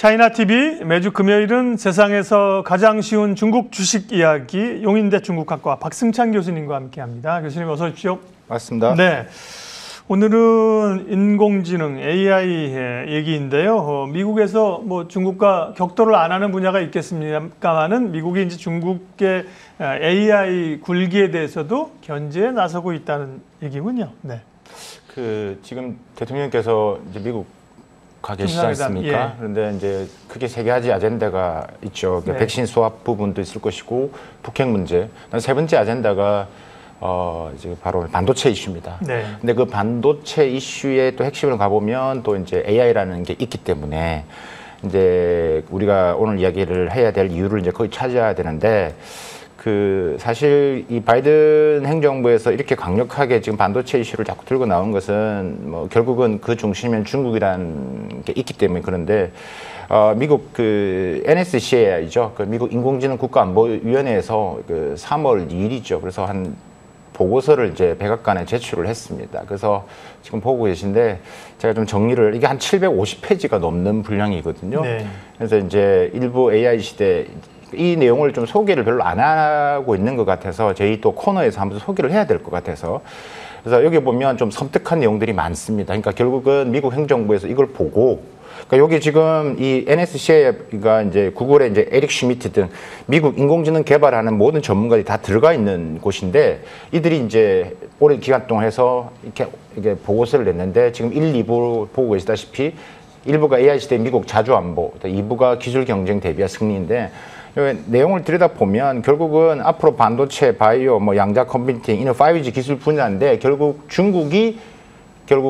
차이나TV 매주 금요일은 세상에서 가장 쉬운 중국 주식 이야기 용인대 중국학과 박승찬 교수님과 함께합니다. 교수님 어서 오십시오. 맞습니다. 네, 오늘은 인공지능 AI 얘기인데요. 미국에서 뭐 중국과 격돌을 안 하는 분야가 있겠습니까만은 미국이 이제 중국의 AI 굴기에 대해서도 견제에 나서고 있다는 얘기군요. 네. 지금 대통령께서 이제 미국 가 계시지 않습니까? 예. 그런데 이제 크게 세 가지 아젠다가 있죠. 그러니까 네. 백신 수합 부분도 있을 것이고 북핵 문제. 세 번째 아젠다가 이제 바로 반도체 이슈입니다. 네. 근데 그 반도체 이슈의 또 핵심을 가보면 또 이제 AI라는 게 있기 때문에 이제 우리가 오늘 이야기를 해야 될 이유를 이제 거의 찾아야 되는데. 사실 이 바이든 행정부에서 이렇게 강력하게 지금 반도체 이슈를 자꾸 들고 나온 것은 뭐 결국은 그 중심엔 중국이라는 게 있기 때문에 그런데 미국 NSCAI죠. 미국 인공지능 국가안보위원회에서 3월 2일이죠. 그래서 한 보고서를 이제 백악관에 제출을 했습니다. 그래서 지금 보고 계신데 제가 좀 정리를 이게 한 750페이지가 넘는 분량이거든요. 네. 그래서 이제 일부 AI 시대 이 내용을 좀 소개를 별로 안 하고 있는 것 같아서 저희 또 코너에서 한번 소개를 해야 될 것 같아서 그래서 여기 보면 좀 섬뜩한 내용들이 많습니다. 그러니까 결국은 미국 행정부에서 이걸 보고 그러니까 여기 지금 이 NSCA가 이제 구글의 이제 에릭 슈미트 등 미국 인공지능 개발하는 모든 전문가들이 다 들어가 있는 곳인데 이들이 이제 오랜 기간 동안 해서 이렇게 보고서를 냈는데 지금 1, 2부 보고 계시다시피 1부가 AI 시대 미국 자주 안보, 2부가 기술 경쟁 대비와 승리인데 내용을 들여다보면 결국은 앞으로 반도체, 바이오, 뭐 양자 컴퓨팅, 이런 5G 기술 분야인데 결국 중국이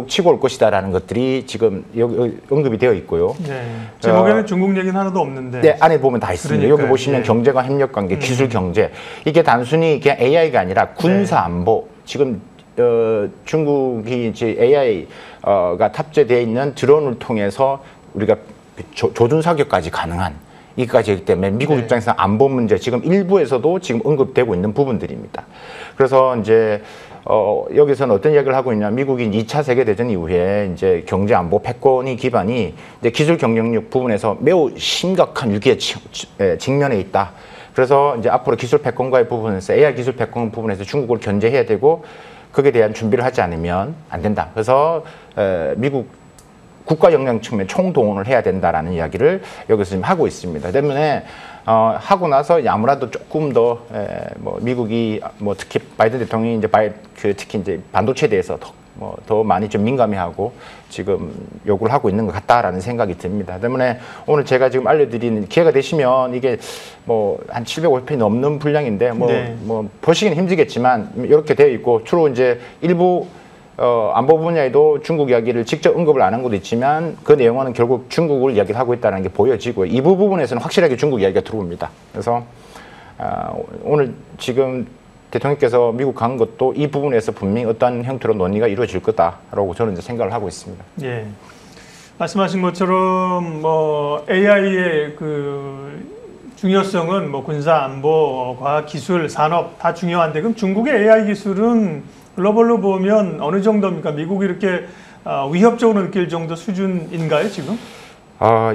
치고 올 것이다라는 것들이 지금 여기 언급이 되어 있고요. 네. 제목에는 중국 얘기는 하나도 없는데. 네, 안에 보면 다 있습니다. 그러니까요. 여기 보시면 네. 경제가 협력관계, 기술 경제. 이게 단순히 그냥 AI가 아니라 군사 안보. 지금 중국이 이제 AI가 탑재되어 있는 드론을 통해서 우리가 조준 사격까지 가능한 이까지이기 때문에 미국 입장에서 안보 문제 지금 일부에서도 지금 언급되고 있는 부분들입니다. 그래서 이제 여기서는 어떤 이야기를 하고 있냐? 미국이 2차 세계대전 이후에 이제 경제 안보 패권이 기반이 이제 기술 경쟁력 부분에서 매우 심각한 위기에 직면해 있다. 그래서 이제 앞으로 기술 패권과의 부분에서 AI 기술 패권 부분에서 중국을 견제해야 되고 거기에 대한 준비를 하지 않으면 안 된다. 그래서 미국 국가 역량 측면 총동원을 해야 된다라는 이야기를 여기서 지금 하고 있습니다. 때문에 하고 나서 아무래도 조금 더 뭐 미국이 뭐 특히 바이든 대통령이 이제 특히 이제 반도체에 대해서 더 많이 좀 민감해하고 지금 요구를 하고 있는 것 같다라는 생각이 듭니다. 때문에 오늘 제가 지금 알려드리는 기회가 되시면 이게 뭐 한 750페이지 넘는 분량인데 뭐 보시기는 힘들겠지만 이렇게 되어 있고 주로 이제 일부 안보 분야에도 중국 이야기를 직접 언급을 안 한 것도 있지만 그 내용은 결국 중국을 이야기를 하고 있다는 게 보여지고요. 이 부분에서는 확실하게 중국 이야기가 들어옵니다. 그래서 오늘 지금 대통령께서 미국 간 것도 이 부분에서 분명히 어떤 형태로 논의가 이루어질 거다라고 저는 이제 생각을 하고 있습니다. 예, 말씀하신 것처럼 뭐 AI의 중요성은 뭐 군사 안보, 과학 기술, 산업 다 중요한데 그럼 중국의 AI 기술은 글로벌로 보면 어느 정도입니까? 미국이 이렇게 위협적으로 느낄 정도 수준인가요, 지금?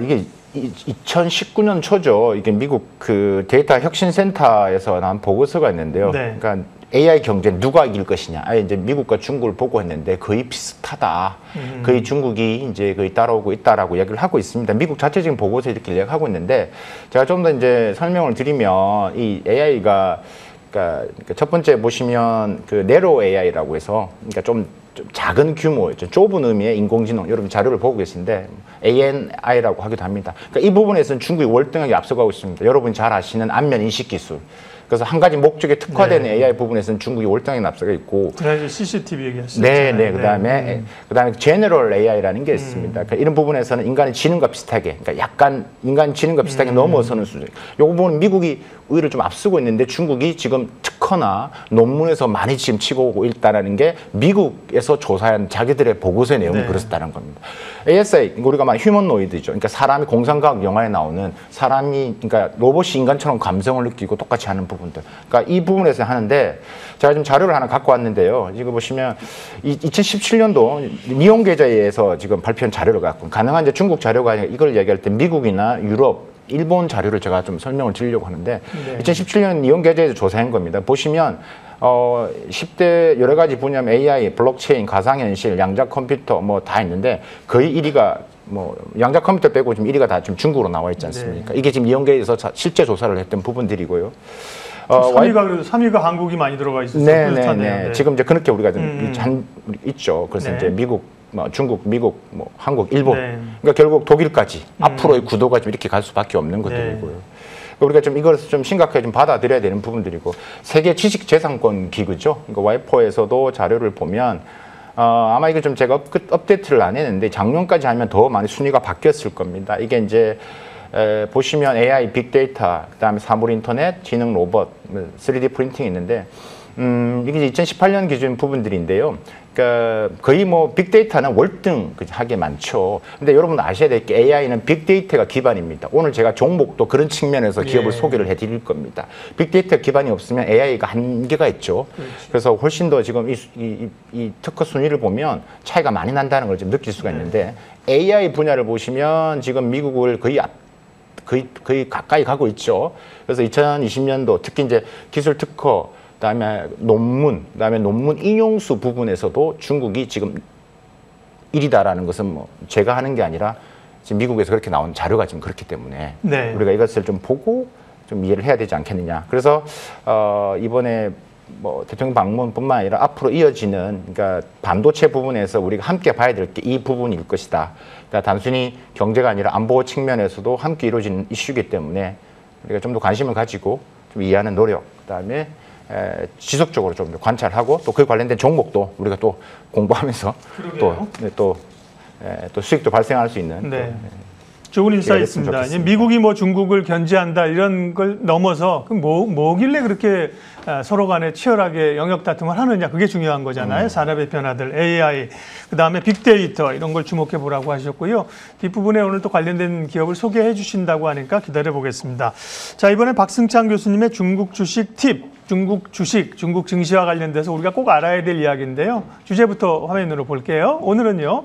이게 2019년 초죠. 이게 미국 데이터 혁신센터에서 나온 보고서가 있는데요. 네. 그러니까 AI 경제 누가 이길 것이냐. 이제 미국과 중국을 보고 했는데 거의 비슷하다. 거의 중국이 이제 거의 따라오고 있다라고 이야기를 하고 있습니다. 미국 자체 지금 보고서 이렇게 이야기하고 있는데 제가 좀 더 이제 설명을 드리면 이 AI가 그러니까 첫 번째 보시면 네로 AI라고 해서 그러니까 좀 작은 규모, 좁은 의미의 인공지능 여러분 자료를 보고 계신데 ANI라고 하기도 합니다. 그러니까 이 부분에서는 중국이 월등하게 앞서가고 있습니다. 여러분이 잘 아시는 안면 인식 기술. 그래서 한 가지 목적에 특화된 AI 부분에서는 중국이 월등하게 앞서가 있고. 그래서 CCTV 얘기하셨죠. 네. 그다음에 제너럴 AI라는 게 있습니다. 그러니까 이런 부분에서는 인간의 지능과 비슷하게, 그러니까 약간 인간 지능과 비슷하게 넘어서는 수준. 이 부분은 미국이 오히려 좀 앞서고 있는데 중국이 지금 특허나 논문에서 많이 지금 치고 오고 있다는 게 미국에서 조사한 자기들의 보고서의 내용이 네. 그렇다는 겁니다. ASI, 우리가 말 휴먼노이드죠. 그러니까 사람이 공상과학 영화에 나오는 사람이, 그러니까 로봇이 인간처럼 감성을 느끼고 똑같이 하는 부분들. 그러니까 이 부분에서 하는데 제가 지금 자료를 하나 갖고 왔는데요. 이거 보시면 2017년도 니온 계좌에서 지금 발표한 자료를 갖고 가능한 이제 중국 자료가 아니라 이걸 얘기할 때 미국이나 유럽, 일본 자료를 제가 좀 설명을 드리려고 하는데 네. 2017년 니온 계좌에서 조사한 겁니다. 보시면 10대 여러 가지 분야 AI, 블록체인, 가상현실, 양자 컴퓨터 뭐 다 있는데 거의 1위가 뭐 양자 컴퓨터 빼고 지금 1위가 다 지금 중국으로 나와 있지 않습니까? 네. 이게 지금 니온계에서 실제 조사를 했던 부분들이고요. 3위가 그래도 3위가 한국이 많이 들어가 있어서 네네네. 네. 지금 이제 그렇게 우리가 좀 있죠. 그래서 네. 이제 미국, 뭐 중국, 미국, 뭐 한국, 일본. 네. 그러니까 결국 독일까지 앞으로의 구도가 좀 이렇게 갈 수밖에 없는 것들이고요. 우리가 좀 이걸 좀 심각하게 좀 받아들여야 되는 부분들이고 세계 지식재산권 기구죠. 그러니까 와이퍼에서도 자료를 보면 아마 이거 좀 제가 업데이트를 안 했는데 작년까지 하면 더 많이 순위가 바뀌었을 겁니다. 이게 이제 보시면 AI, 빅데이터, 그다음에 사물 인터넷, 지능 로봇, 3D 프린팅이 있는데 이게 2018년 기준 부분들인데요. 그러니까 거의 뭐 빅데이터는 월등하게 많죠. 근데 여러분 아셔야 될 게 AI는 빅데이터가 기반입니다. 오늘 제가 종목도 그런 측면에서 기업을 소개를 해드릴 겁니다. 빅데이터 기반이 없으면 AI가 한계가 있죠. 그래서 훨씬 더 지금 이 특허 순위를 보면 차이가 많이 난다는 걸 좀 느낄 수가 있는데 AI 분야를 보시면 지금 미국을 거의 가까이 가고 있죠. 그래서 2020년도 특히 이제 기술 특허 그다음에 논문 인용수 부분에서도 중국이 지금 1위다라는 것은 뭐 제가 하는 게 아니라 지금 미국에서 그렇게 나온 자료가 지금 그렇기 때문에 네. 우리가 이것을 좀 보고 좀 이해를 해야 되지 않겠느냐. 그래서 이번에 뭐 대통령 방문뿐만 아니라 앞으로 이어지는 그러니까 반도체 부분에서 우리가 함께 봐야 될 게 이 부분일 것이다. 그러니까 단순히 경제가 아니라 안보 측면에서도 함께 이루어지는 이슈이기 때문에 우리가 좀 더 관심을 가지고 좀 이해하는 노력, 그다음에 지속적으로 좀 관찰하고 또 그 관련된 종목도 우리가 또 공부하면서 또 수익도 발생할 수 있는 네. 좋은 인사이트입니다. 미국이 뭐 중국을 견제한다 이런 걸 넘어서 뭐길래 그렇게 서로 간에 치열하게 영역 다툼을 하느냐 그게 중요한 거잖아요. 산업의 변화들, AI, 그다음에 빅데이터 이런 걸 주목해 보라고 하셨고요. 뒷부분에 오늘 또 관련된 기업을 소개해 주신다고 하니까 기다려 보겠습니다. 자, 이번에 박승창 교수님의 중국 주식 팁, 중국 주식, 중국 증시와 관련돼서 우리가 꼭 알아야 될 이야기인데요. 주제부터 화면으로 볼게요. 오늘은요.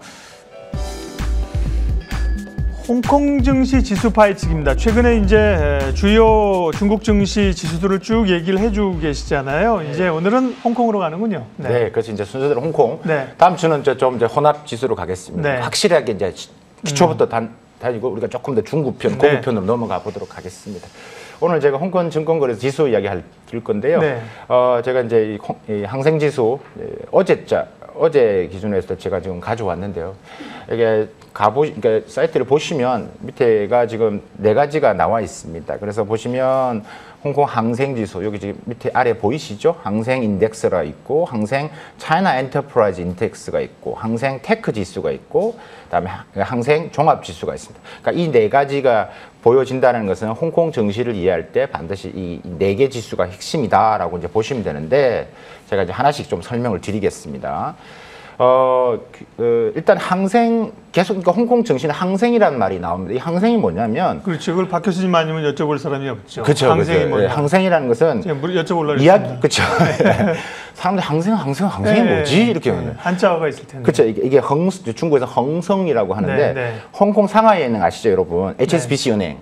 홍콩 증시 지수 파헤치기입니다. 최근에 이제 주요 중국 증시 지수들을 쭉 얘기를 해주고 계시잖아요. 이제 오늘은 홍콩으로 가는군요. 네, 그래서 이제 순서대로 홍콩. 네. 다음 주는 좀 이제 혼합 지수로 가겠습니다. 네. 확실하게 이제 기초부터 다니고 우리가 조금 더 중구편, 고구편으로 넘어가 보도록 하겠습니다. 오늘 제가 홍콩 증권거래소 지수 이야기 드릴 건데요. 네. 제가 이제 이 항생지수 어제 기준으로 해서 제가 지금 가져왔는데요. 이게 그러니까 사이트를 보시면 밑에가 지금 4가지가 나와 있습니다. 그래서 보시면 홍콩 항생지수 여기 지금 밑에 아래 보이시죠? 항생 인덱스가 있고 항생 차이나 엔터프라이즈 인덱스가 있고 항생 테크 지수가 있고 그다음에 항생 종합 지수가 있습니다. 그러니까 이 4가지가 보여진다는 것은 홍콩 증시를 이해할 때 반드시 이 4개 지수가 핵심이다라고 이제 보시면 되는데 제가 이제 하나씩 좀 설명을 드리겠습니다. 일단 항생 계속 그러니까 홍콩 증시는 항생이라는 말이 나옵니다. 이 항생이 뭐냐면 그렇죠. 그걸 박 교수님 아니면 여쭤볼 사람이 없죠. 그렇죠. 항생이 뭐냐? 항생이라는 것은 제가 여쭤보려고 이야기 그렇죠. 사람들 항생이 뭐지 이렇게 하면 한자어가 있을 텐데. 그렇죠. 이게 중국에서 흥성이라고 하는데 홍콩 상하이에 있는 아시죠, 여러분? HSBC 은행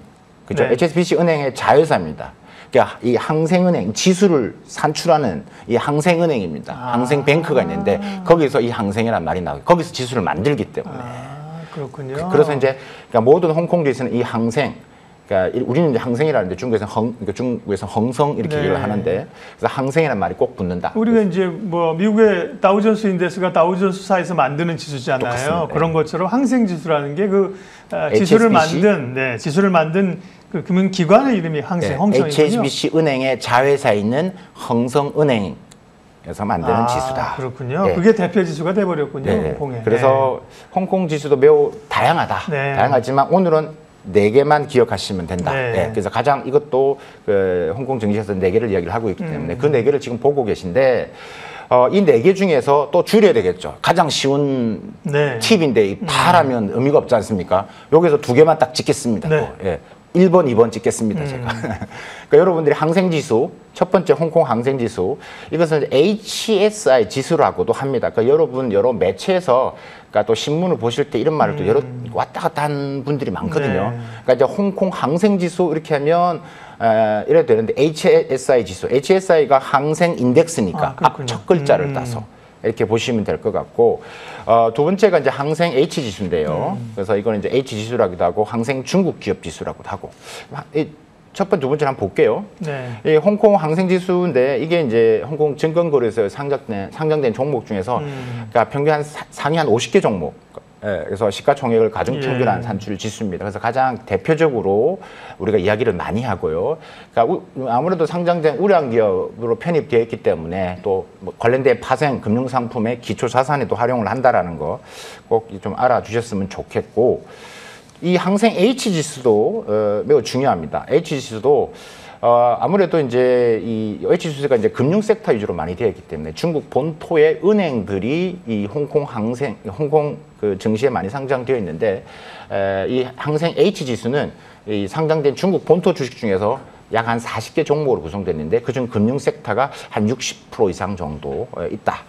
그죠? HSBC 은행의 자회사입니다. 그러니까 이 항생은행 지수를 산출하는 이 항생은행입니다. 항생뱅크가 있는데 거기서 이 항생이라는 말이 나오고 거기서 지수를 만들기 때문에 그렇군요. 그래서 이제 그러니까 모든 홍콩 지수는 이 항생 그러니까 우리는 이제 항생이라는데 중국에서 흥성 이렇게 얘기를 하는데 그래서 항생이라는 말이 꼭 붙는다. 우리가 이제 뭐 미국의 다우존스 인덱스가 다우존스사에서 만드는 지수잖아요. 똑같습니다. 그런 것처럼 항생 지수라는 게 그 지수를 만든 그 금융기관의 이름이 항생 홍성이군요. HSBC 은행의 자회사에 있는 흥성은행에서 만드는 지수다. 그렇군요. 그게 대표 지수가 돼버렸군요. 홍콩에. 그래서 홍콩 지수도 매우 다양하다. 다양하지만 오늘은 4개만 기억하시면 된다. 네. 예, 그래서 가장 이것도 그 홍콩 증시에서 4개를 이야기를 하고 있기 때문에 그 4개를 지금 보고 계신데 이 4개 중에서 또 줄여야 되겠죠. 가장 쉬운 네. 팁인데 파라면 의미가 없지 않습니까? 여기서 2개만 딱 찍겠습니다. 네. 또. 예. 1번, 2번 찍겠습니다, 제가. 그러니까 여러분들이 항생지수, 첫 번째 홍콩 항생지수, 이것은 HSI 지수라고도 합니다. 그러니까 여러분, 여러 매체에서, 그러니까 또 신문을 보실 때 이런 말을 또 여러 왔다 갔다 한 분들이 많거든요. 네. 그러니까 이제 홍콩 항생지수 이렇게 하면, 이래도 되는데 HSI 지수, HSI가 항생 인덱스니까 앞 첫 글자를 따서. 이렇게 보시면 될 것 같고, 두 번째가 이제 항생 H 지수인데요. 그래서 이거는 이제 H 지수라기도 하고 항생 중국 기업 지수라고도 하고. 첫 번째, 두 번째를 한번 볼게요. 네. 이 홍콩 항생 지수인데 이게 이제 홍콩 증권거래소에 상장된 종목 중에서 그러니까 평균 상위 한 50개 종목. 예, 그래서 시가총액을 가중평균한 산출 지수입니다. 그래서 가장 대표적으로 우리가 이야기를 많이 하고요. 그러니까 아무래도 상장된 우량기업으로 편입되어 있기 때문에 또 뭐 관련된 파생 금융상품의 기초자산에도 활용을 한다라는 거 꼭 좀 알아주셨으면 좋겠고, 이 항생 H지수도 매우 중요합니다. H지수도 아무래도 이제 이 H지수가 이제 금융 섹터 위주로 많이 되어 있기 때문에 중국 본토의 은행들이 이 홍콩 그 증시에 많이 상장되어 있는데, 이 항생 H지수는 이 상장된 중국 본토 주식 중에서 약 한 40개 종목으로 구성됐는데 그중 금융 섹터가 한 60% 이상 정도 있다.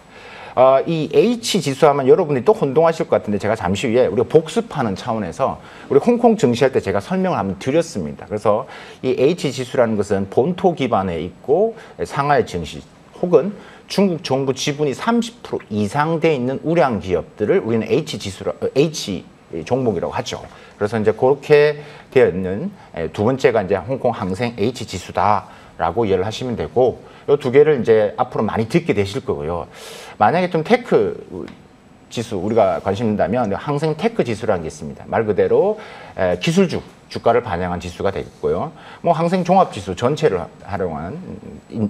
이 H지수 하면 여러분이 또 혼동하실 것 같은데 제가 잠시 후에 우리가 복습하는 차원에서 우리 홍콩 증시할 때 제가 설명을 한번 드렸습니다. 그래서 이 H지수라는 것은 본토 기반에 있고 상하이 증시 혹은 중국 정부 지분이 30% 이상 돼 있는 우량 기업들을 우리는 H 종목이라고 하죠. 그래서 이제 그렇게 되어 있는 두 번째가 이제 홍콩 항생 H지수다라고 이해를 하시면 되고, 이 두 개를 이제 앞으로 많이 듣게 되실 거고요. 만약에 좀 테크 지수 우리가 관심 있다면 항생 테크 지수라는 게 있습니다. 말 그대로 기술주 주가를 반영한 지수가 되겠고요. 뭐 항생 종합 지수 전체를 활용한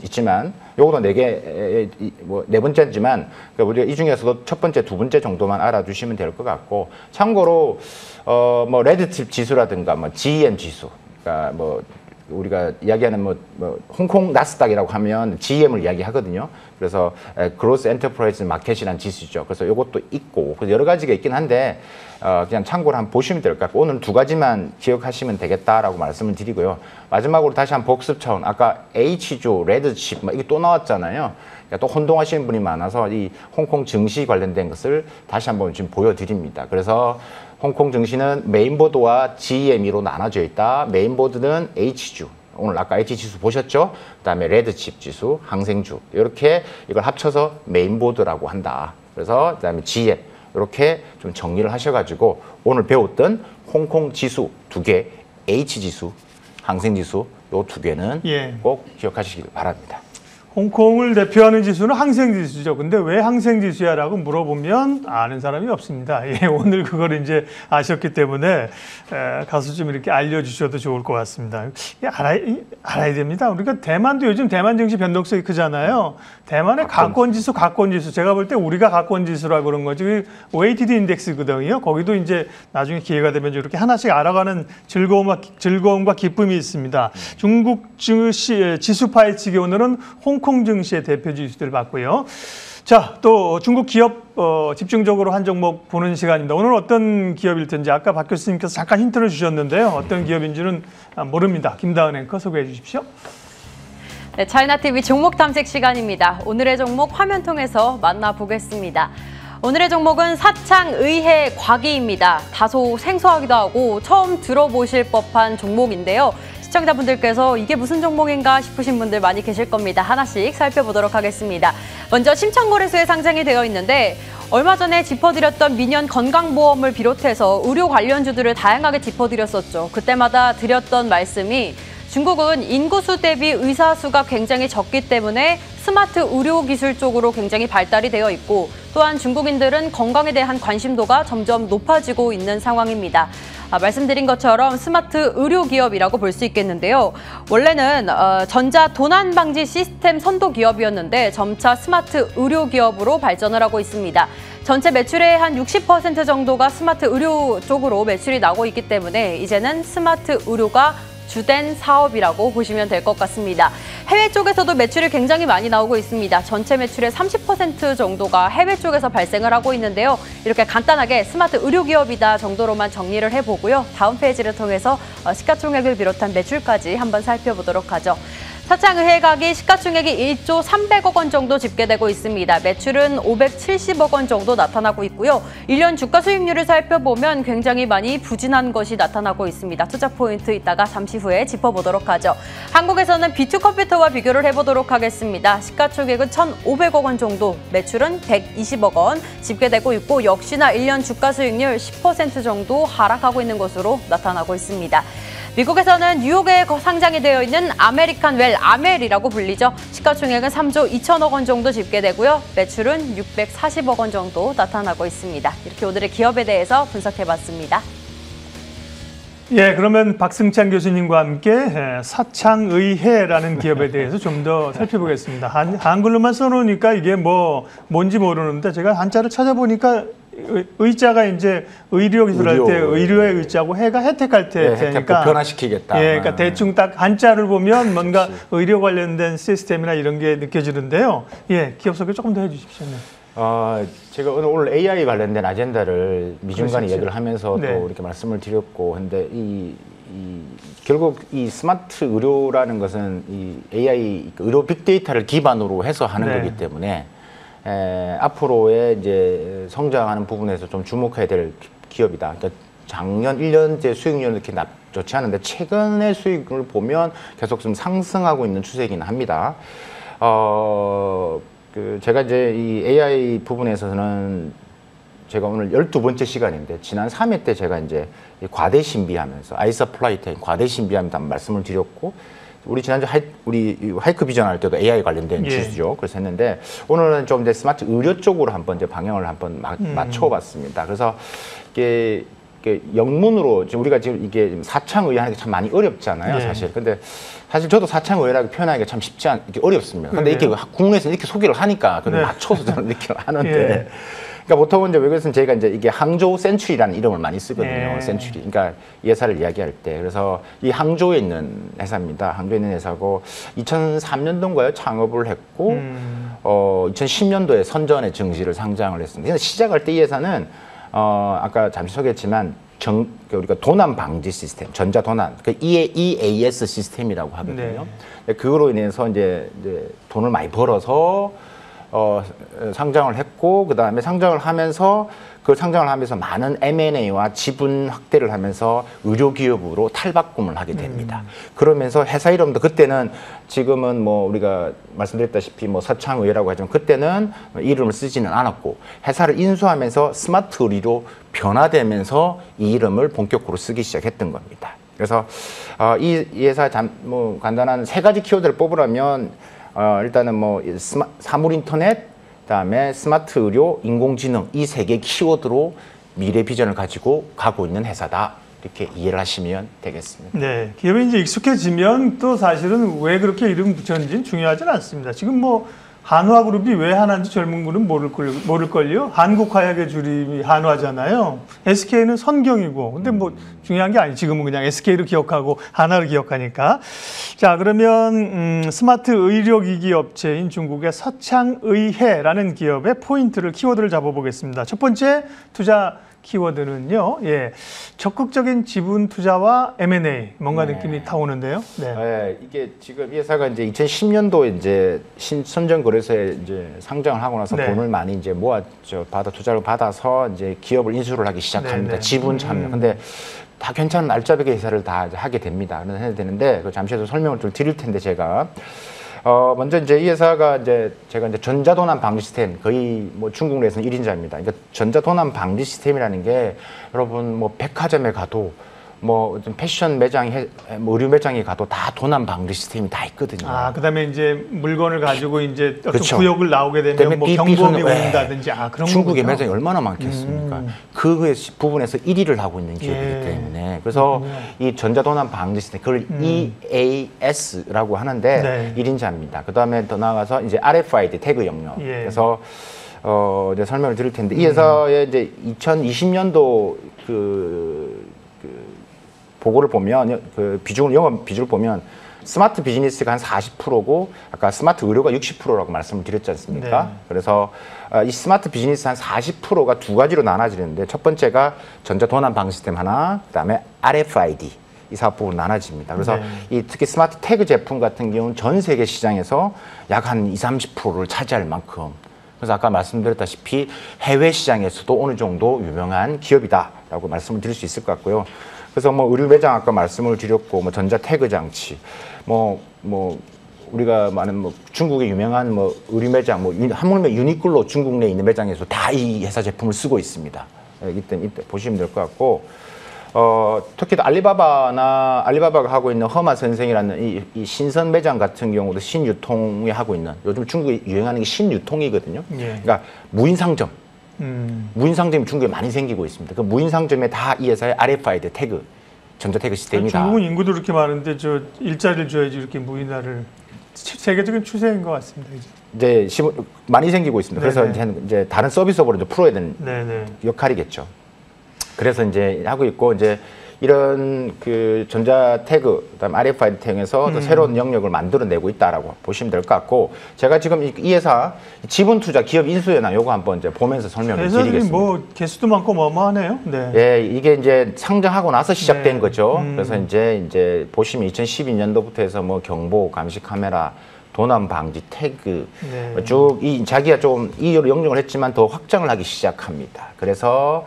있지만 요것도 4개 뭐 4번째지만 우리가 이 중에서도 첫 번째, 두 번째 정도만 알아두시면 될 것 같고, 참고로 뭐 레드칩 지수라든가 뭐 GEM 지수, 그러니까 뭐 우리가 이야기하는 뭐 홍콩 나스닥이라고 하면 GM을 이야기하거든요. 그래서 그로스 엔터프라이즈 마켓이라는 지수죠. 그래서 이것도 있고 여러 가지가 있긴 한데 그냥 참고로 한번 보시면 될 것 같고, 오늘 2가지만 기억하시면 되겠다라고 말씀을 드리고요. 마지막으로 다시 한번 복습 차원, 아까 H조, 레드칩 이게 또 나왔잖아요. 그러니까 또 혼동하시는 분이 많아서 이 홍콩 증시 관련된 것을 다시 한번 지금 보여드립니다. 그래서 홍콩 증시는 메인보드와 GME로 나눠져 있다. 메인보드는 H주, 오늘 아까 H지수 보셨죠? 그다음에 레드칩 지수, 항생주, 이렇게 이걸 합쳐서 메인보드라고 한다. 그래서 그다음에 GM, 이렇게 좀 정리를 하셔가지고 오늘 배웠던 홍콩 지수 2개, H지수, 항생지수 이 2개는 꼭 기억하시길 바랍니다. 홍콩을 대표하는 지수는 항생지수죠. 근데 왜 항생지수야라고 물어보면 아는 사람이 없습니다. 예, 오늘 그걸 이제 아셨기 때문에 가서 좀 이렇게 알려주셔도 좋을 것 같습니다. 알아야 됩니다. 우리가 대만도 요즘 대만 증시 변동성이 크잖아요. 대만의 가권지수. 제가 볼 때 우리가 가권지수라고 그런 거지. 웨이티드 인덱스거든요. 거기도 이제 나중에 기회가 되면 이렇게 하나씩 알아가는 즐거움과 기쁨이 있습니다. 중국 증시 지수 파헤치기, 오늘은 홍콩 증시의 대표 지수들 봤고요. 자, 또 중국 기업 집중적으로 한 종목 보는 시간입니다. 오늘 어떤 기업일 텐지 아까 박 교수님께서 잠깐 힌트를 주셨는데요. 어떤 기업인지는 모릅니다. 김다은 앵커 소개해 주십시오. 네, 차이나TV 종목 탐색 시간입니다. 오늘의 종목 화면 통해서 만나보겠습니다. 오늘의 종목은 사창의해과기입니다. 다소 생소하기도 하고 처음 들어보실 법한 종목인데요. 시청자분들께서 이게 무슨 종목인가 싶으신 분들 많이 계실 겁니다. 하나씩 살펴보도록 하겠습니다. 먼저 심천거래소에 상장이 되어 있는데 얼마 전에 짚어드렸던 민연 건강보험을 비롯해서 의료 관련주들을 다양하게 짚어드렸었죠. 그때마다 드렸던 말씀이 중국은 인구수 대비 의사 수가 굉장히 적기 때문에 스마트 의료 기술 쪽으로 굉장히 발달이 되어 있고, 또한 중국인들은 건강에 대한 관심도가 점점 높아지고 있는 상황입니다. 말씀드린 것처럼 스마트 의료 기업이라고 볼 수 있겠는데요. 원래는 전자 도난 방지 시스템 선도 기업이었는데 점차 스마트 의료 기업으로 발전을 하고 있습니다. 전체 매출의 한 60% 정도가 스마트 의료 쪽으로 매출이 나고 있기 때문에 이제는 스마트 의료가 주된 사업이라고 보시면 될 것 같습니다. 해외 쪽에서도 매출이 굉장히 많이 나오고 있습니다. 전체 매출의 30% 정도가 해외 쪽에서 발생을 하고 있는데요. 이렇게 간단하게 스마트 의료기업이다 정도로만 정리를 해보고요. 다음 페이지를 통해서 시가총액을 비롯한 매출까지 한번 살펴보도록 하죠. 사창의회각이 시가총액이 1조 300억 원 정도 집계되고 있습니다. 매출은 570억 원 정도 나타나고 있고요. 1년 주가 수익률을 살펴보면 굉장히 많이 부진한 것이 나타나고 있습니다. 투자 포인트 이따가 잠시 후에 짚어보도록 하죠. 한국에서는 B2 컴퓨터와 비교를 해보도록 하겠습니다. 시가총액은 1,500억 원 정도, 매출은 120억 원 집계되고 있고 역시나 1년 주가 수익률 10% 정도 하락하고 있는 것으로 나타나고 있습니다. 미국에서는 뉴욕에 상장이 되어 있는 아메리칸 웰, 아멜이라고 불리죠. 시가총액은 3조 2천억 원 정도 집계되고요. 매출은 640억 원 정도 나타나고 있습니다. 이렇게 오늘의 기업에 대해서 분석해봤습니다. 예, 그러면 박승찬 교수님과 함께 사창의회라는 기업에 대해서 좀 더 살펴보겠습니다. 한글로만 써놓으니까 이게 뭔지 모르는데 제가 한자를 찾아보니까 의자가 이제 의료기술 할 때 의료의 의자고 해가 혜택할 때 네, 혜택 되니까 보편화시키겠다. 예, 그러니까 대충 딱 한자를 보면 뭔가 의료 관련된 시스템이나 이런 게 느껴지는데요. 예, 기업 소개 조금 더 해주십시오. 네. 제가 오늘 AI 관련된 아젠다를 미중간에 그러셨죠. 얘기를 하면서 네. 또 이렇게 말씀을 드렸고, 근데 결국 이 스마트 의료라는 것은 이 AI 의료 빅데이터를 기반으로 해서 하는 네. 거기 때문에 앞으로의 이제 성장하는 부분에서 좀 주목해야 될 기업이다. 그러니까 작년 1년째 수익률은 이렇게 좋지 않은데 최근의 수익을 보면 계속 좀 상승하고 있는 추세이긴 합니다. 제가 이제 이 AI 부분에서는 제가 오늘 12번째 시간인데 지난 3회 때 제가 이제 과대 신비하면서 아이서플라이트 과대 신비하면서 말씀을 드렸고 우리 지난주 우리 하이크 비전 할 때도 AI 관련된 예. 주죠. 그래서 했는데 오늘은 좀 이제 스마트 의료 쪽으로 한번 이제 방향을 한번 맞춰봤습니다. 그래서 이게 영문으로 지금 우리가 지금 이게 사창의회 하는 게 참 많이 어렵잖아요, 예. 사실. 근데 사실 저도 사창의회라고 표현하기가 참 쉽지 이게 어렵습니다. 근데 이렇게 국내에서 이렇게 소개를 하니까 그걸 네. 맞춰서 저는 이렇게 하는데. 예. 그러니까 보통은 이제 외국에서는 저희가 이제 이게 항저우 센츄리라는 이름을 많이 쓰거든요. 예. 센츄리. 그러니까 이 회사를 이야기할 때. 그래서 이 항저우에 있는 회사입니다. 항저우에 있는 회사고 2003년도인가요? 창업을 했고 2010년도에 선전에 증시를 상장을 했습니다. 근데 시작할 때 이 회사는 아까 잠시 소개했지만 우리가 도난 방지 시스템, 전자 도난, 그 EAS 시스템이라고 하거든요. 네. 그거로 인해서 이제 돈을 많이 벌어서 상장을 했고 그다음에 상장을 하면서 많은 M&A와 지분 확대를 하면서 의료기업으로 탈바꿈을 하게 됩니다. 그러면서 회사 이름도 그때는 지금은 뭐 우리가 말씀드렸다시피 뭐 사창의회라고 하지만 그때는 이름을 쓰지는 않았고 회사를 인수하면서 스마트 의료로 변화되면서 이 이름을 본격적으로 쓰기 시작했던 겁니다. 그래서 이 회사 뭐 간단한 3가지 키워드를 뽑으라면 일단은 뭐 사물 인터넷, 그다음에 스마트 의료, 인공지능 이 3개 키워드로 미래 비전을 가지고 가고 있는 회사다. 이렇게 이해를 하시면 되겠습니다. 네, 기업이 이제 익숙해지면 또 사실은 왜 그렇게 이름 붙였는지는 중요하진 않습니다. 지금 뭐 한화그룹이 왜 하나인지 젊은 분은 모를걸요. 한국화약의 줄임이 한화잖아요. SK는 선경이고. 근데 뭐 중요한 게 아니. 지금은 그냥 SK를 기억하고 한화를 기억하니까. 자, 그러면 스마트 의료기기 업체인 중국의 서창의회라는 기업의 포인트를 키워드를 잡아보겠습니다. 첫 번째 투자 키워드는요. 예, 적극적인 지분 투자와 M&A 뭔가 느낌이 타오는데요. 네. 이게 지금 이 회사가 이제 2010년도에 이제 선전거래소에 이제 상장을 하고 나서 네. 돈을 많이 이제 투자를 받아서 이제 기업을 인수를 하기 시작합니다. 네. 지분 참여. 근데 다 괜찮은 알짜배기 회사를 다 하게 됩니다. 그래서 해야 되는데 그 잠시 후에 설명을 좀 드릴 텐데 제가. 먼저 이제 이 회사가 제가 전자도난 방지 시스템 거의 뭐 중국 내에서는 1인자입니다. 그러니까 전자도난 방지 시스템이라는 게 여러분 뭐 백화점에 가도 뭐 좀 패션 매장, 뭐 의류 매장에 가도 다 도난 방지 시스템이 다 있거든요. 그다음에 이제 물건을 가지고 이제 어떤 그렇죠. 구역을 나오게 되면 뭐 경보음이 울린다든지 그런 중국의 거군요. 매장이 얼마나 많겠습니까? 그 부분에서 1위를 하고 있는 기업이기 때문에 그래서 이 전자도난 방지 시스템 그걸 EAS라고 하는데 1인자입니다. 그다음에 더 나아가서 이제 RFID 태그 영역. 그래서 이제 설명을 드릴 텐데 이 회사의 이제 2020년도 그 보고를 보면 그 영업 비중을 보면 스마트 비즈니스가 한 40%고 아까 스마트 의료가 60%라고 말씀을 드렸지 않습니까? 그래서 이 스마트 비즈니스 한 40%가 두 가지로 나눠지는데 첫 번째가 전자도난 방지 시스템 하나, 그다음에 RFID 이 사업부로 나눠집니다. 그래서 이 특히 스마트 태그 제품 같은 경우는 전 세계 시장에서 약 한 20-30%를 차지할 만큼 그래서 아까 말씀드렸다시피 해외 시장에서도 어느 정도 유명한 기업이다라고 말씀을 드릴 수 있을 것 같고요. 그래서 뭐 의류 매장 아까 말씀을 드렸고 뭐 전자 태그 장치 뭐 우리가 많은 뭐 중국의 유명한 뭐 의류 매장 뭐 하물며 유니클로 중국 내에 있는 매장에서 다 이 회사 제품을 쓰고 있습니다. 이때 보시면 될 것 같고 특히 알리바바가 하고 있는 허마 선생이라는 이 신선 매장 같은 경우도 신유통에 하고 있는 요즘 중국에 유행하는 게 신유통이거든요. 그러니까 무인 상점. 무인 상점이 중국에 많이 생기고 있습니다. 그 무인 상점에 다 이 회사의 RFID 태그, 전자 태그 시스템이다. 중국은 인구도 이렇게 많은데 저 일자리를 줘야지 이렇게 무인화를 세계적인 추세인 것 같습니다. 이제 많이 생기고 있습니다. 그래서 이제 다른 서비스업으로 이제 풀어야 되는 역할이겠죠. 그래서 이제 하고 있고 이제 이런 그 전자 태그, 그다음 RFID 태그에서 또 새로운 영역을 만들어내고 있다라고 보시면 될 것 같고 제가 지금 이 회사 지분 투자 기업 인수연화 요거 한번 이제 보면서 설명을 드리겠습니다. 뭐 개수도 많고 어마어마하네요. 예, 이게 이제 상장하고 나서 시작된 거죠. 그래서 이제 보시면 2012년도부터 해서 뭐 경보, 감시 카메라, 도난 방지 태그 쭉 자기가 좀 이 영역을 했지만 더 확장을 하기 시작합니다. 그래서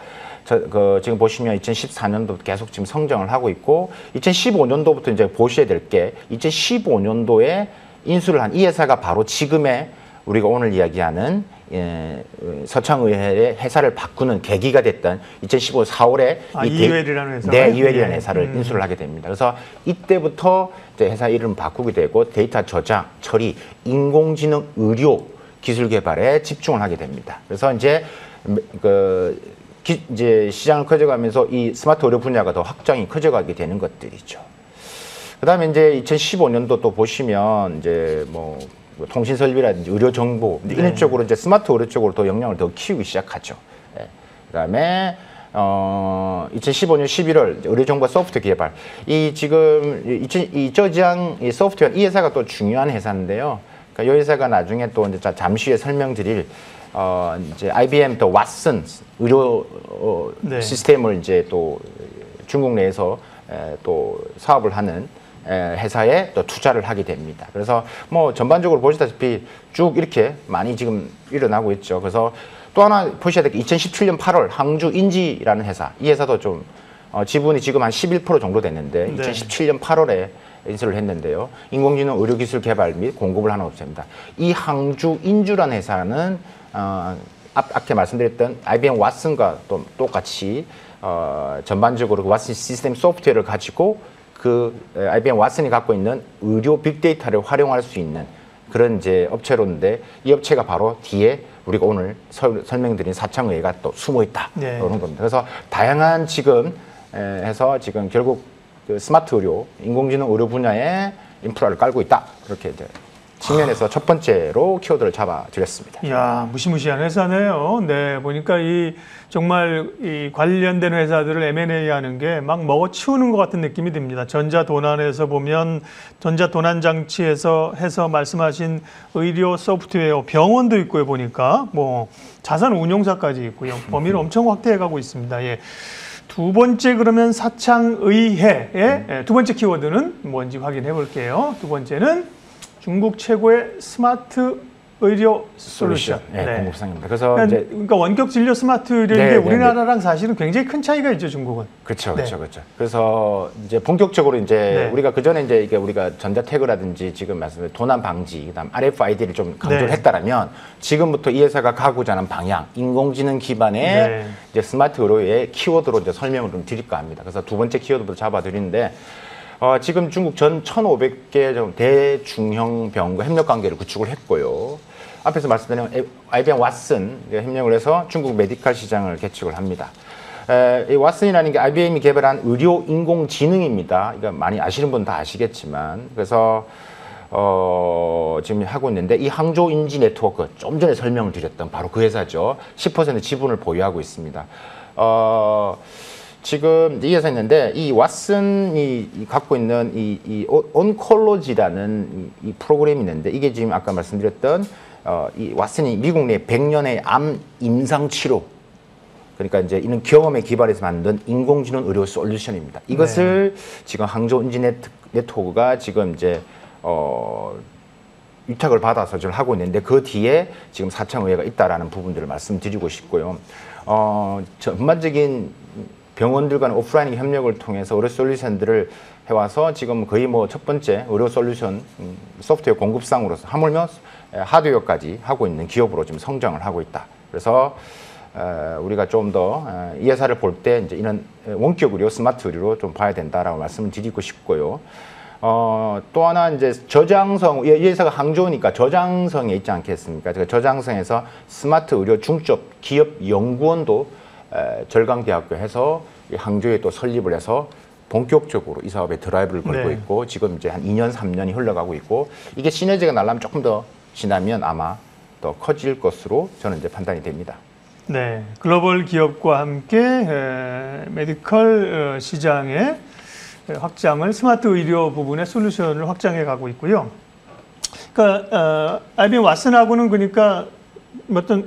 지금 보시면 2014년도 계속 지금 성장을 하고 있고 2015년도부터 이제 보셔야 될 게 2015년도에 인수를 한 이 회사가 바로 지금의 우리가 오늘 이야기하는 서창의회의 회사를 바꾸는 계기가 됐던 2015년 4월에 이웰이라는 회사. 네, 이웰이라는 회사를 인수를 하게 됩니다. 그래서 이때부터 이제 회사 이름 바꾸게 되고 데이터 저장, 처리, 인공지능 의료 기술 개발에 집중을 하게 됩니다. 그래서 이제 이제 시장을 커져가면서 이 스마트 의료 분야가 더 확장이 커져가게 되는 것들이죠. 그다음에 이제 2015년도 또 보시면 이제 뭐 통신 설비라든지 의료 정보 이런 쪽으로 이제 스마트 의료 쪽으로 더 역량을 더 키우기 시작하죠. 그다음에 2015년 11월 의료 정보 소프트웨어 개발 이 지금 이 저지ang 이 소프트웨어 이 회사가 또 중요한 회사인데요. 그러니까 이 회사가 나중에 또 이제 잠시 후에 설명드릴 이제 IBM 또 왓슨 의료 시스템을 이제 또 중국 내에서 또 사업을 하는 회사에 또 투자를 하게 됩니다. 그래서 뭐 전반적으로 보시다시피 쭉 이렇게 많이 지금 일어나고 있죠. 그래서 또 하나 보셔야 될 게 2017년 8월 항주 인지라는 회사, 이 회사도 좀 지분이 지금 한 11% 정도 됐는데 2017년 8월에 인수를 했는데요. 인공지능 의료기술 개발 및 공급을 하는 업체입니다. 이 항주 인주라는 회사는 앞에 말씀드렸던 IBM 왓슨과 또 똑같이 전반적으로 그 왓슨 시스템 소프트웨어를 가지고 그 IBM 왓슨이 갖고 있는 의료 빅데이터를 활용할 수 있는 그런 이제 업체로인데 이 업체가 바로 뒤에 우리가 오늘 설명드린 사창의회가 또 숨어 있다 그런 겁니다. 그래서 다양한 지금 해서 지금 결국 그 스마트 의료, 인공지능 의료 분야에 인프라를 깔고 있다 그렇게 이제 측면에서 첫 번째로 키워드를 잡아드렸습니다. 이야, 무시무시한 회사네요. 네, 보니까 정말 이 관련된 회사들을 M&A 하는 게 막 먹어치우는 것 같은 느낌이 듭니다. 전자도난에서 보면 전자도난 장치에서 해서 말씀하신 의료 소프트웨어, 병원도 있고요. 보니까 뭐 자산 운용사까지 있고요. 범위를 엄청 확대해가고 있습니다. 예. 두 번째 그러면 사창의회의 두 번째 키워드는 뭔지 확인해 볼게요. 두 번째는 중국 최고의 스마트 의료 솔루션. 네, 공급상입니다. 그래서 이제 그러니까 원격 진료 스마트 의료인데 우리나라랑 사실은 굉장히 큰 차이가 있죠, 중국은. 그렇죠, 그렇죠, 그렇죠. 그래서 이제 본격적으로 이제 우리가 그 전에 이제 이게 우리가 전자태그라든지 지금 말씀드린 도난 방지, 그다음 RFID를 좀 강조를 했다라면 지금부터 이 회사가 가고자 하는 방향, 인공지능 기반의 이제 스마트 의료의 키워드로 이제 설명을 좀 드릴까 합니다. 그래서 두 번째 키워드부터 잡아드리는데. 지금 중국 전 1,500개 대중형 병원과 협력 관계를 구축을 했고요. 앞에서 말씀드린 IBM 왓슨 협력을 해서 중국 메디컬 시장을 개척을 합니다. 이 왓슨이라는 게 IBM이 개발한 의료 인공지능입니다. 그러니까 많이 아시는 분 다 아시겠지만 그래서 지금 하고 있는데 이 항저우 인지 네트워크 좀 전에 설명을 드렸던 바로 그 회사죠. 10% 지분을 보유하고 있습니다. 지금 이 회사 있는데 이 왓슨이 갖고 있는 이 온콜로지라는 이 프로그램이 있는데 이게 지금 아까 말씀드렸던 이 왓슨이 미국 내 100년의 암 임상 치료 그러니까 이제 이런 경험에 기반해서 만든 인공지능 의료 솔루션입니다. 이것을 지금 항저우 인지 네트워크가 지금 이제 위탁을 받아서 지금 하고 있는데 그 뒤에 지금 사창의회가 있다라는 부분들을 말씀드리고 싶고요. 전반적인 병원들 간 오프라인 협력을 통해서 의료 솔루션들을 해와서 지금 거의 뭐 첫 번째 의료 솔루션 소프트웨어 공급상으로서 하물며 하드웨어까지 하고 있는 기업으로 지금 성장을 하고 있다. 그래서 우리가 좀 더 이 회사를 볼 때 이제 이런 원격 의료, 스마트 의료로 좀 봐야 된다라고 말씀을 드리고 싶고요. 또 하나 이제 저장성, 이 회사가 항저우니까 저장성에 있지 않겠습니까? 그 저장성에서 스마트 의료 중첩 기업 연구원도 절강대학교 해서 항저우에 또 설립을 해서 본격적으로 이 사업에 드라이브를 걸고 있고 지금 이제 한 2년, 3년이 흘러가고 있고 이게 시너지가 나려면 조금 더 지나면 아마 더 커질 것으로 저는 이제 판단이 됩니다. 네, 글로벌 기업과 함께 메디컬 시장의 확장을 스마트 의료 부분의 솔루션을 확장해 가고 있고요. 그러니까 IBM 왓슨하고는 그러니까 어떤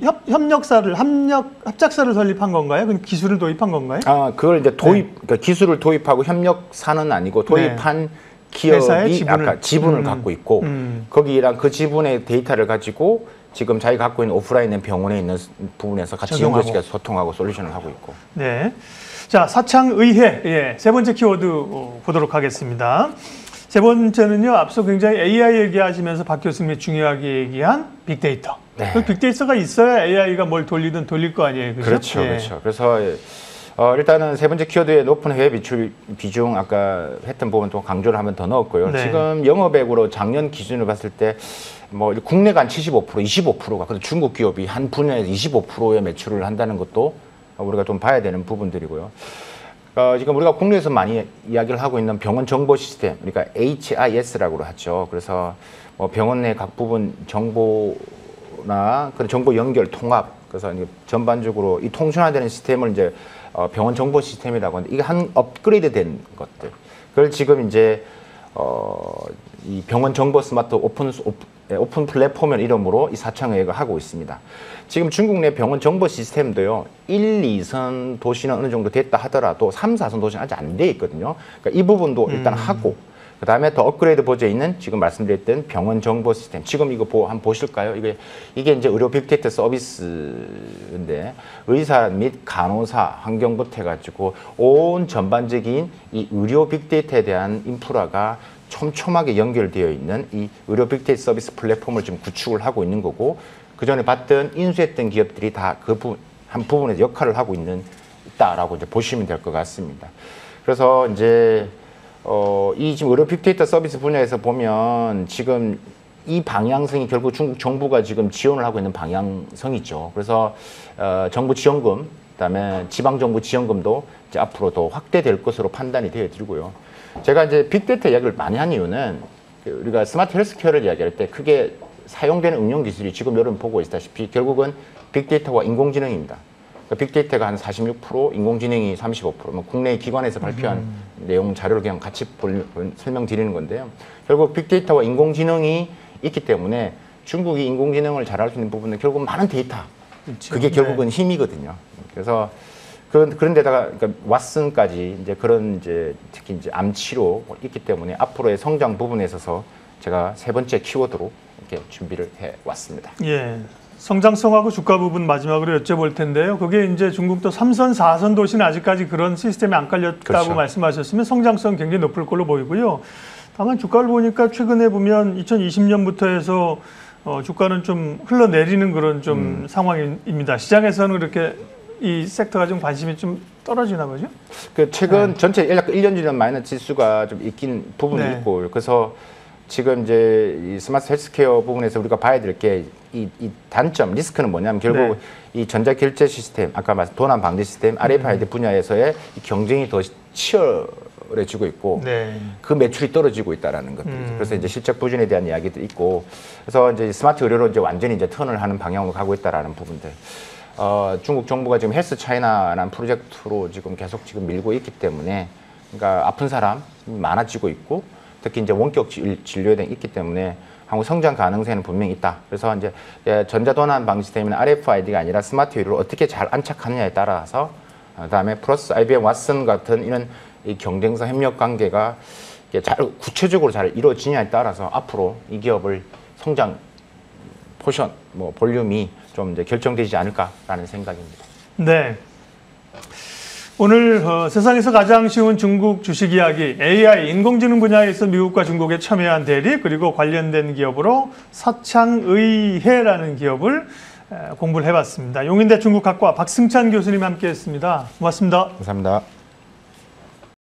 합작사를 설립한 건가요? 그 기술을 도입한 건가요? 그걸 이제 그러니까 기술을 도입하고 협력사는 아니고 도입한 기업이 지분을 갖고 있고 거기랑 그 지분의 데이터를 가지고 지금 자기가 갖고 있는 오프라인의 병원에 있는 부분에서 같이 연결시켜서 소통하고 솔루션을 하고 있고. 네. 자, 사창의회 세 번째 키워드 보도록 하겠습니다. 세 번째는요, 앞서 굉장히 AI 얘기하시면서 박 교수님이 중요하게 얘기한 빅데이터. 그 빅데이터가 있어야 AI가 뭘 돌리든 돌릴 거 아니에요, 그죠? 그렇죠, 그렇죠. 그래서 일단은 세 번째 키워드의 높은 해외 비출 비중 아까 했던 부분 또 강조를 한번 더 넣었고요. 지금 영업액으로 작년 기준으로 봤을 때 뭐 국내가 한 75%, 25%가 그래서 중국 기업이 한 분야에서 25%의 매출을 한다는 것도 우리가 좀 봐야 되는 부분들이고요. 지금 우리가 국내에서 많이 이야기를 하고 있는 병원 정보 시스템, 그러니까 HIS라고 하죠. 그래서 뭐 병원 내 각 부분 정보나 그런 정보 연결 통합, 그래서 이제 전반적으로 이 통순화되는 시스템을 이제 병원 정보 시스템이라고 하는데 이게 한 업그레이드된 것들. 그걸 지금 이제 이 병원 정보 스마트 오픈 플랫폼을 이름으로 이 사창의회가 하고 있습니다. 지금 중국 내 병원 정보 시스템도요, 1, 2선 도시는 어느 정도 됐다 하더라도 3, 4선 도시는 아직 안 돼 있거든요. 그러니까 이 부분도 일단 하고, 그 다음에 더 업그레이드 버전에 있는 지금 말씀드렸던 병원 정보 시스템. 지금 이거 한번 보실까요? 이게 이제 의료 빅데이터 서비스인데, 의사 및 간호사 환경부터 해가지고 온 전반적인 이 의료 빅데이터에 대한 인프라가 촘촘하게 연결되어 있는 이 의료 빅데이터 서비스 플랫폼을 지금 구축을 하고 있는 거고, 그 전에 봤던 인수했던 기업들이 다 그 한 부분에서 역할을 하고 있다라고 이제 보시면 될 것 같습니다. 그래서 이제 이 지금 의료 빅데이터 서비스 분야에서 보면 지금 이 방향성이 결국 중국 정부가 지금 지원을 하고 있는 방향성이죠. 그래서 정부 지원금, 그다음에 지방 정부 지원금도 이제 앞으로 더 확대될 것으로 판단이 되어지고요. 제가 이제 빅데이터 이야기를 많이 한 이유는 우리가 스마트 헬스케어를 이야기할 때 크게 사용되는 응용 기술이 지금 여러분 보고 있다시피 결국은 빅데이터와 인공지능입니다. 그러니까 빅데이터가 한 46%, 인공지능이 35%. 뭐 국내 기관에서 발표한 내용 자료를 그냥 같이 설명드리는 건데요. 결국 빅데이터와 인공지능이 있기 때문에 중국이 인공지능을 잘할 수 있는 부분은 결국 많은 데이터. 그렇죠. 그게 결국은 힘이거든요. 그래서 그런 데다가 그러니까 왓슨까지 이제 그런 이제 특히 이제 암 치료 있기 때문에 앞으로의 성장 부분에 있어서 제가 세 번째 키워드로 이렇게 준비를 해 왔습니다. 예. 성장성하고 주가 부분 마지막으로 여쭤볼 텐데요. 그게 이제 중국도 3선, 4선 도시는 아직까지 그런 시스템이 안 깔렸다고 그렇죠. 말씀하셨으면 성장성 굉장히 높을 걸로 보이고요. 다만 주가를 보니까 최근에 보면 2020년부터 해서 주가는 좀 흘러내리는 그런 좀 상황입니다. 시장에서는 그렇게 이 섹터가 좀 관심이 좀 떨어지나 보죠? 그 최근 전체 약 1년 주는 마이너스 지수가 좀 있긴 부분이 네. 있고 그래서 지금 이제 이 스마트 헬스케어 부분에서 우리가 봐야 될 게 이 단점 리스크는 뭐냐면 결국 이 전자 결제 시스템 아까 말씀 도난 방지 시스템 RFID 분야에서의 이 경쟁이 더 치열해지고 있고 네. 그 매출이 떨어지고 있다라는 것들이죠. 그래서 이제 실적 부진에 대한 이야기도 있고 그래서 이제 스마트 의료로 이제 완전히 이제 턴을 하는 방향으로 가고 있다라는 부분들. 중국 정부가 지금 헬스 차이나라는 프로젝트로 지금 계속 지금 밀고 있기 때문에 그러니까 아픈 사람이 많아지고 있고 특히 이제 원격 진료에 대해 있기 때문에 한국 성장 가능성은 분명히 있다. 그래서 이제 전자도난 방지 시스템은 RFID가 아니라 스마트 의료를 어떻게 잘 안착하느냐에 따라서 그다음에 플러스 IBM 왓슨 같은 이런 이 경쟁성 협력 관계가 잘 구체적으로 잘 이루어지냐에 따라서 앞으로 이 기업을 성장 포션, 뭐 볼륨이 좀 이제 결정되지 않을까라는 생각입니다. 네. 오늘 세상에서 가장 쉬운 중국 주식 이야기, AI, 인공지능 분야에서 미국과 중국의 첨예한 대립, 그리고 관련된 기업으로 사창의해라는 기업을 공부를 해봤습니다. 용인대 중국학과 박승찬 교수님 함께했습니다. 고맙습니다. 감사합니다.